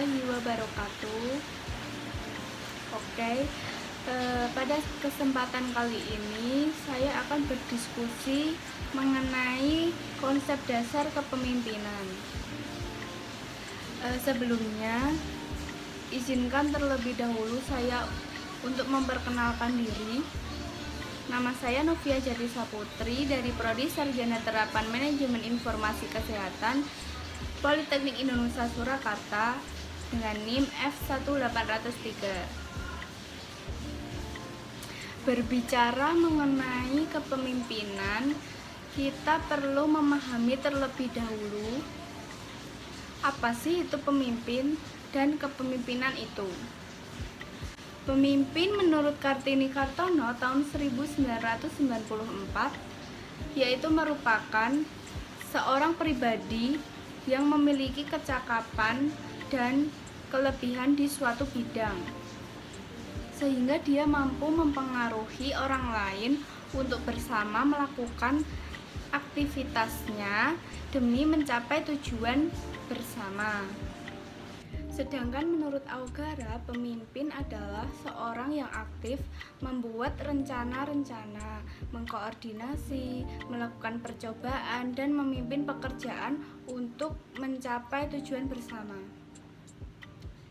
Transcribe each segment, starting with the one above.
warahmatullahi wabarakatuh. Oke, pada kesempatan kali ini saya akan berdiskusi mengenai konsep dasar kepemimpinan. Sebelumnya, izinkan terlebih dahulu saya untuk memperkenalkan diri. Nama saya Novia Jatisa Putri dari Prodi Sarjana Terapan Manajemen Informasi Kesehatan Politeknik Indonesia Surakarta dengan NIM F1803. Berbicara mengenai kepemimpinan, kita perlu memahami terlebih dahulu apa sih itu pemimpin dan kepemimpinan itu. Pemimpin menurut Kartini Kartono tahun 1994 yaitu merupakan seorang pribadi yang memiliki kecakapan dan kelebihan di suatu bidang, sehingga dia mampu mempengaruhi orang lain untuk bersama melakukan aktivitasnya demi mencapai tujuan bersama. Sedangkan menurut Augara, pemimpin adalah seorang yang aktif membuat rencana-rencana, mengkoordinasi, melakukan percobaan, dan memimpin pekerjaan untuk mencapai tujuan bersama.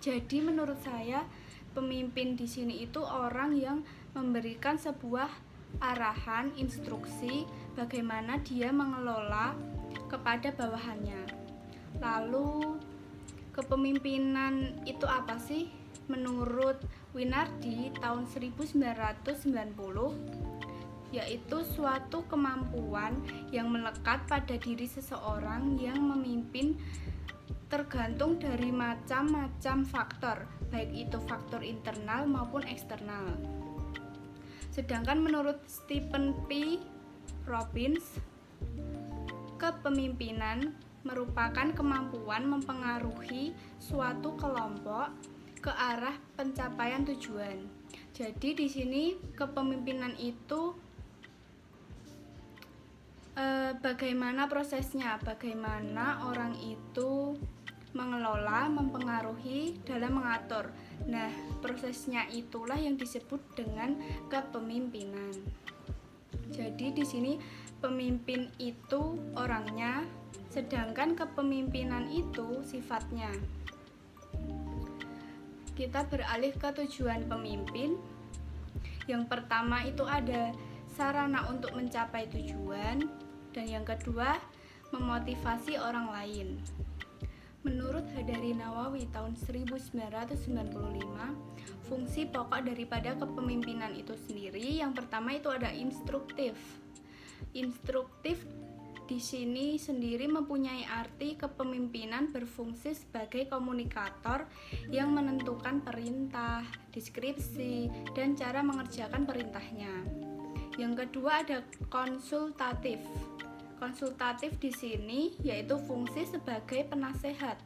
Jadi menurut saya, pemimpin di sini itu orang yang memberikan sebuah arahan, instruksi bagaimana dia mengelola kepada bawahannya. Lalu kepemimpinan itu apa sih? Menurut Winardi tahun 1990, yaitu suatu kemampuan yang melekat pada diri seseorang yang memimpin tergantung dari macam-macam faktor, baik itu faktor internal maupun eksternal. Sedangkan menurut Stephen P. Robbins, kepemimpinan merupakan kemampuan mempengaruhi suatu kelompok ke arah pencapaian tujuan. Jadi di sini kepemimpinan itu bagaimana prosesnya, bagaimana orang itu mengelola, mempengaruhi dalam mengatur. Nah, prosesnya itulah yang disebut dengan kepemimpinan. Jadi di sini pemimpin itu orangnya, sedangkan kepemimpinan itu sifatnya. Kita beralih ke tujuan pemimpin. Yang pertama itu ada sarana untuk mencapai tujuan, dan yang kedua memotivasi orang lain. Menurut Hadari Nawawi tahun 1995, fungsi pokok daripada kepemimpinan itu sendiri yang pertama itu ada instruktif. Instruktif di sini sendiri mempunyai arti kepemimpinan berfungsi sebagai komunikator yang menentukan perintah, deskripsi, dan cara mengerjakan perintahnya. Yang kedua ada konsultatif. Konsultatif di sini yaitu fungsi sebagai penasehat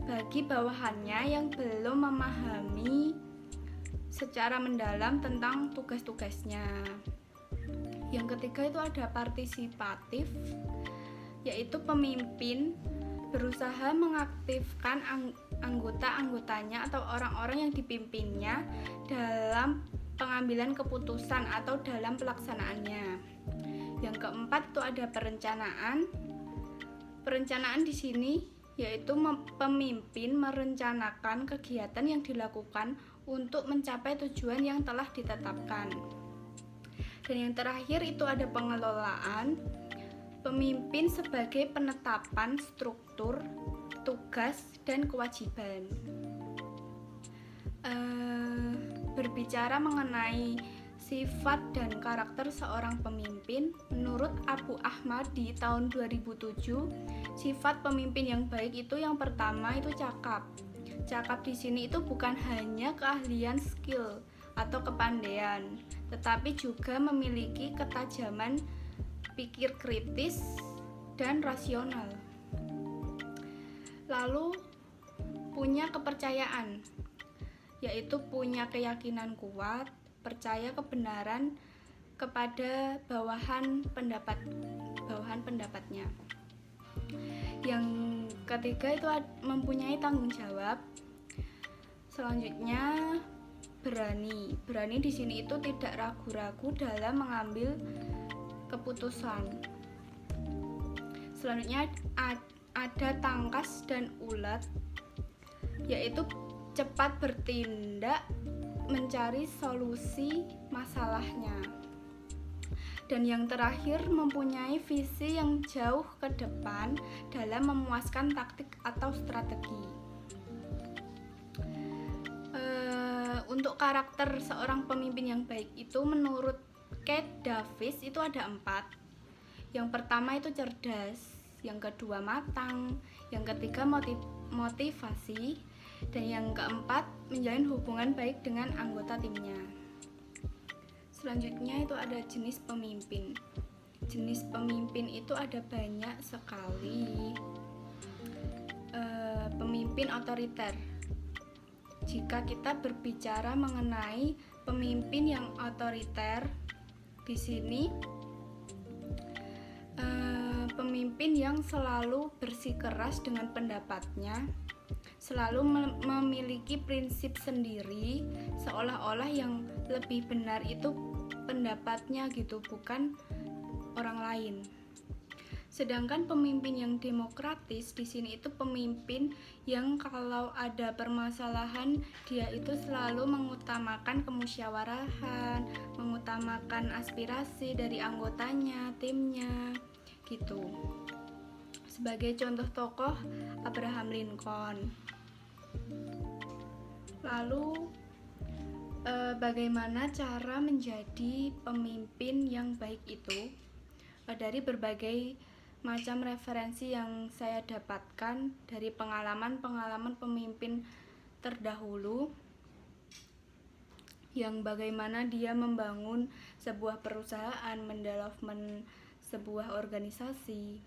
bagi bawahannya yang belum memahami secara mendalam tentang tugas-tugasnya. Yang ketiga itu ada partisipatif, yaitu pemimpin berusaha mengaktifkan anggota-anggotanya atau orang-orang yang dipimpinnya dalam pengambilan keputusan atau dalam pelaksanaannya. Yang keempat itu ada perencanaan. Perencanaan di sini yaitu pemimpin merencanakan kegiatan yang dilakukan untuk mencapai tujuan yang telah ditetapkan. Dan yang terakhir itu ada pengelolaan. Pemimpin sebagai penetapan struktur, tugas, dan kewajiban. Berbicara mengenai sifat dan karakter seorang pemimpin, menurut Abu Ahmad di tahun 2007, sifat pemimpin yang baik itu yang pertama itu cakap. Cakap di sini itu bukan hanya keahlian, skill atau kepandaian, tetapi juga memiliki ketajaman pikir kritis dan rasional. Lalu punya kepercayaan, yaitu punya keyakinan kuat, percaya kebenaran kepada bawahan pendapatnya. Yang ketiga itu mempunyai tanggung jawab. Selanjutnya berani. Berani di sini itu tidak ragu-ragu dalam mengambil keputusan. Selanjutnya ada tangkas dan ulet, yaitu cepat bertindak mencari solusi masalahnya. Dan yang terakhir mempunyai visi yang jauh ke depan dalam memuaskan taktik atau strategi. Untuk karakter seorang pemimpin yang baik itu menurut Kate Davis itu ada 4. Yang pertama itu cerdas, yang kedua matang, yang ketiga motivasi, dan yang keempat menjalin hubungan baik dengan anggota timnya. Selanjutnya itu ada jenis pemimpin. Jenis pemimpin itu ada banyak sekali. Pemimpin otoriter. Jika kita berbicara mengenai pemimpin yang otoriter, di sini pemimpin yang selalu bersikeras dengan pendapatnya, selalu memiliki prinsip sendiri, seolah-olah yang lebih benar itu pendapatnya gitu, bukan orang lain. Sedangkan pemimpin yang demokratis di sini itu pemimpin yang kalau ada permasalahan dia itu selalu mengutamakan kemusyawarahan, mengutamakan aspirasi dari anggotanya, timnya gitu. Sebagai contoh tokoh Abraham Lincoln. Lalu bagaimana cara menjadi pemimpin yang baik itu? Dari berbagai macam referensi yang saya dapatkan dari pengalaman pemimpin terdahulu, yang bagaimana dia membangun sebuah perusahaan, mendevelopment sebuah organisasi.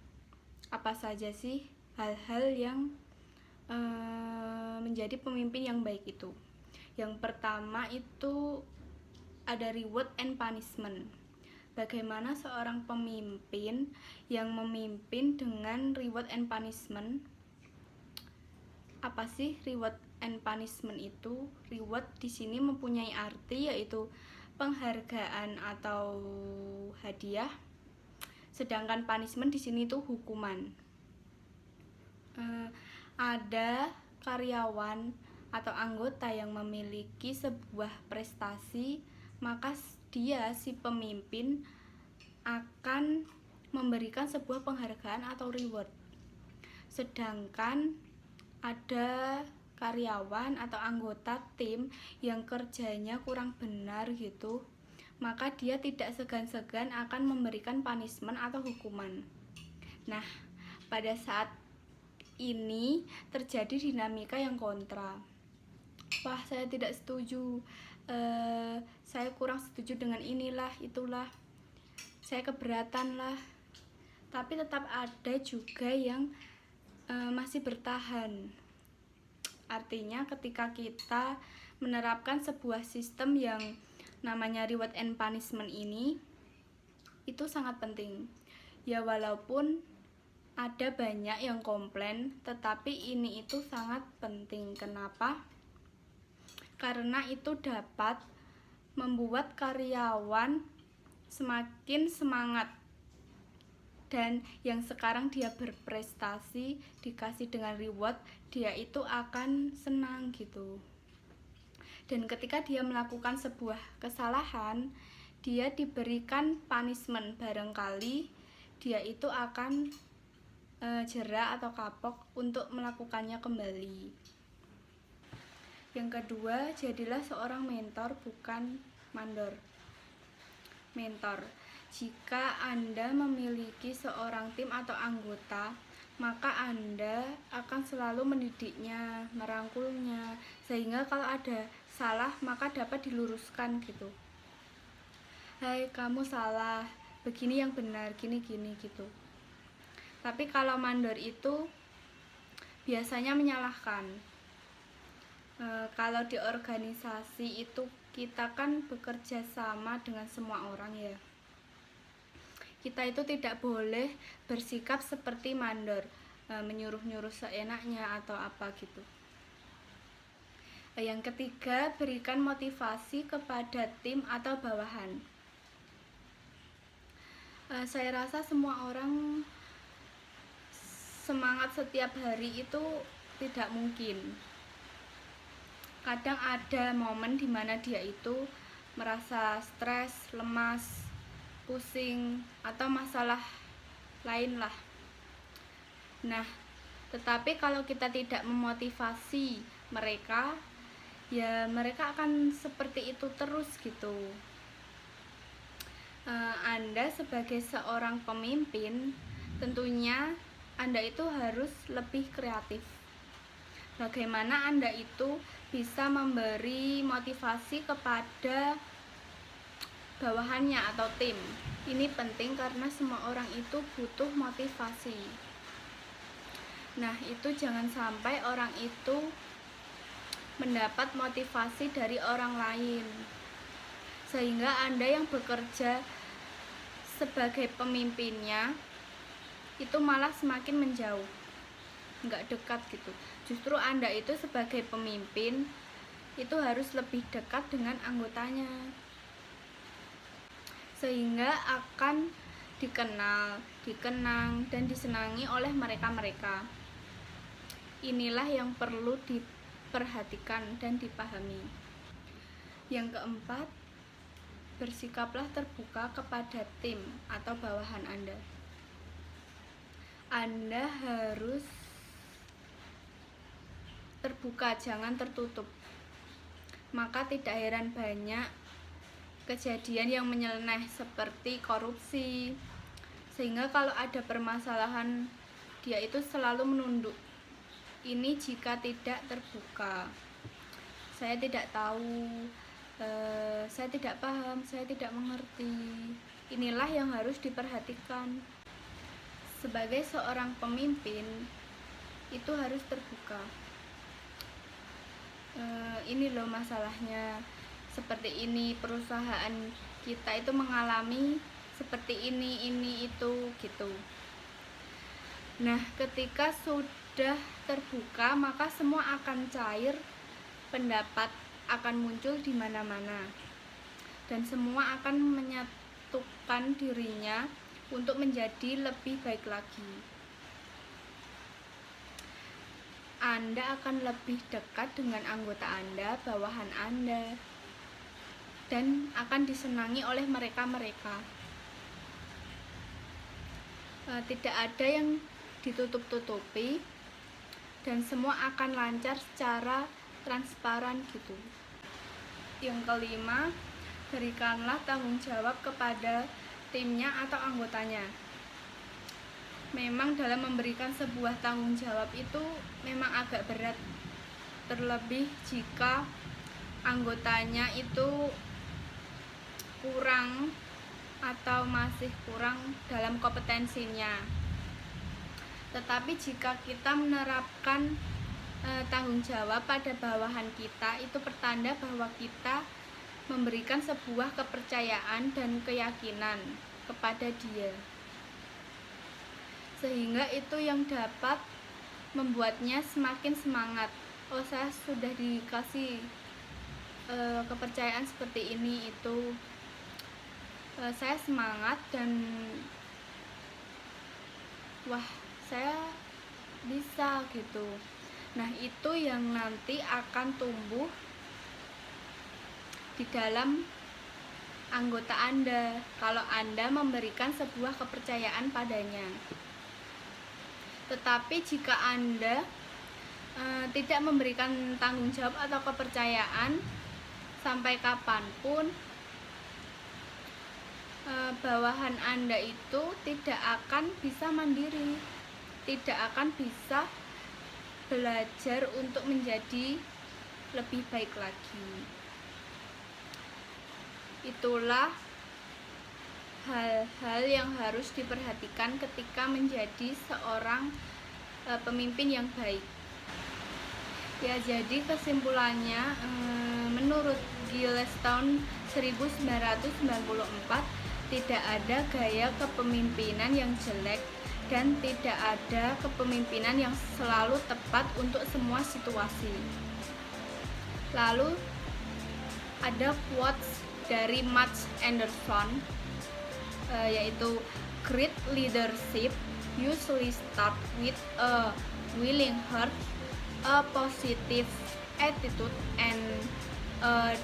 Apa saja sih hal-hal yang menjadi pemimpin yang baik itu? Yang pertama itu ada reward and punishment. Bagaimana seorang pemimpin yang memimpin dengan reward and punishment? Apa sih reward and punishment itu? Reward di sini mempunyai arti yaitu penghargaan atau hadiah. Sedangkan punishment di sini itu hukuman. Ada karyawan atau anggota yang memiliki sebuah prestasi, maka dia si pemimpin akan memberikan sebuah penghargaan atau reward. Sedangkan ada karyawan atau anggota tim yang kerjanya kurang benar gitu, maka dia tidak segan-segan akan memberikan punishment atau hukuman. Nah, pada saat ini terjadi dinamika yang kontra. Wah, saya tidak setuju, saya kurang setuju dengan inilah, itulah, saya keberatan lah. Tapi tetap ada juga yang masih bertahan. Artinya ketika kita menerapkan sebuah sistem yang namanya reward and punishment ini, itu sangat penting. Ya walaupun ada banyak yang komplain, tetapi ini itu sangat penting. Kenapa? Karena itu dapat membuat karyawan semakin semangat, dan yang sekarang dia berprestasi dikasih dengan reward, dia itu akan senang gitu. Dan ketika dia melakukan sebuah kesalahan, dia diberikan punishment, barangkali dia itu akan jera atau kapok untuk melakukannya kembali. Yang kedua, jadilah seorang mentor bukan mandor. Mentor. Jika Anda memiliki seorang tim atau anggota, maka Anda akan selalu mendidiknya, merangkulnya, sehingga kalau ada salah maka dapat diluruskan gitu. Hai, kamu salah, begini yang benar, gini gitu. Tapi kalau mandor itu biasanya menyalahkan. Kalau di organisasi itu kita kan bekerja sama dengan semua orang ya. Kita itu tidak boleh bersikap seperti mandor. menyuruh-nyuruh seenaknya atau apa gitu. Yang ketiga, berikan motivasi kepada tim atau bawahan. Saya rasa semua orang semangat setiap hari itu tidak mungkin. Kadang ada momen dimana dia itu merasa stres, lemas, pusing, atau masalah lain lah. Nah, tetapi kalau kita tidak memotivasi mereka, ya mereka akan seperti itu terus gitu. Anda sebagai seorang pemimpin, tentunya Anda itu harus lebih kreatif. Bagaimana Anda itu bisa memberi motivasi kepada bawahannya atau tim. Ini penting karena semua orang itu butuh motivasi. Nah, itu jangan sampai orang itu mendapat motivasi dari orang lain, sehingga Anda yang bekerja sebagai pemimpinnya itu malah semakin menjauh, nggak dekat gitu. Justru Anda itu sebagai pemimpin itu harus lebih dekat dengan anggotanya, sehingga akan dikenal, dikenang, dan disenangi oleh mereka-mereka. Inilah yang perlu diperhatikan dan dipahami. Yang keempat, bersikaplah terbuka kepada tim atau bawahan Anda. Anda harus terbuka, jangan tertutup. Maka tidak heran banyak kejadian yang menyeleneh seperti korupsi, sehingga kalau ada permasalahan dia itu selalu menunduk. Ini jika tidak terbuka. Saya tidak tahu, saya tidak paham, saya tidak mengerti. Inilah yang harus diperhatikan. Sebagai seorang pemimpin itu harus terbuka. Ini loh masalahnya, seperti ini, perusahaan kita itu mengalami seperti ini itu gitu. Nah, ketika sudah terbuka, maka semua akan cair, pendapat akan muncul di mana-mana, dan semua akan menyatukan dirinya untuk menjadi lebih baik lagi. Anda akan lebih dekat dengan anggota Anda, bawahan Anda, dan akan disenangi oleh mereka-mereka. Tidak ada yang ditutup-tutupi, dan semua akan lancar secara transparan gitu. Yang kelima, berikanlah tanggung jawab kepada timnya atau anggotanya. Memang dalam memberikan sebuah tanggung jawab itu memang agak berat, terlebih jika anggotanya itu kurang atau masih kurang dalam kompetensinya. Tetapi jika kita menerapkan tanggung jawab pada bawahan kita, itu pertanda bahwa kita memberikan sebuah kepercayaan dan keyakinan kepada dia, sehingga itu yang dapat membuatnya semakin semangat. Oh, saya sudah dikasih kepercayaan seperti ini, itu saya semangat dan wah, saya bisa gitu. Nah, itu yang nanti akan tumbuh di dalam anggota Anda kalau Anda memberikan sebuah kepercayaan padanya. Tetapi jika Anda tidak memberikan tanggung jawab atau kepercayaan, sampai kapanpun bawahan Anda itu tidak akan bisa mandiri, tidak akan bisa belajar untuk menjadi lebih baik lagi. Itulah hal-hal yang harus diperhatikan ketika menjadi seorang pemimpin yang baik. Ya, jadi kesimpulannya, menurut Giles tahun 1994, tidak ada gaya kepemimpinan yang jelek dan tidak ada kepemimpinan yang selalu tepat untuk semua situasi. Lalu ada quotes dari Max Anderson, yaitu great leadership usually start with a willing heart, a positive attitude, and a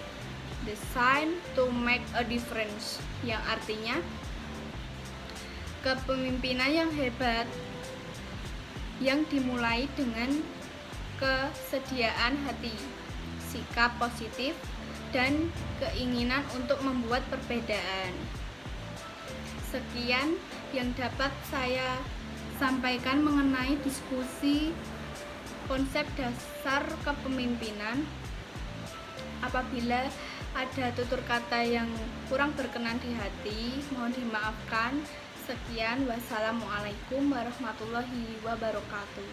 desire to make a difference, yang artinya kepemimpinan yang hebat yang dimulai dengan kesediaan hati, sikap positif, dan keinginan untuk membuat perbedaan. Sekian yang dapat saya sampaikan mengenai diskusi konsep dasar kepemimpinan. Apabila ada tutur kata yang kurang berkenan di hati, mohon dimaafkan. Sekian, wassalamualaikum warahmatullahi wabarakatuh.